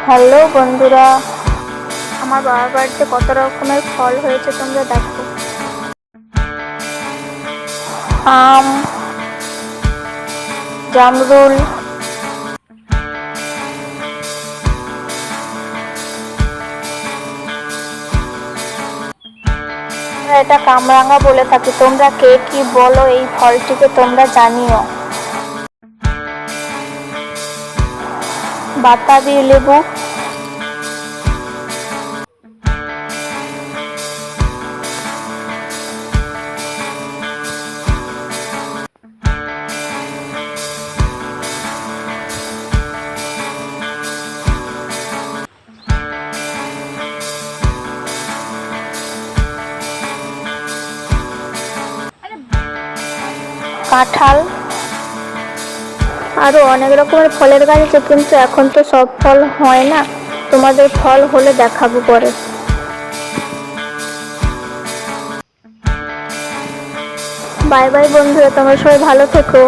Hello বন্ধুরা, আমার বাবার বাড়িতে কত রকমের ফল হয়েছে তোমরা দেখো। আম, জামরুল, আমরা এটা কামরাঙা বলে থাকি। তোমরা কে কি বলো এই ফলটিকে তোমরা জানিও। বাতাবি লেবু, কাঁঠাল, আরো অনেক রকমের ফলের গাছ আছে, কিন্তু এখন তো সব ফল হয় না। তোমাদের ফল হলে দেখাবো পরে। বাই বাই বন্ধুরা, তোমরা সবাই ভালো থেকো।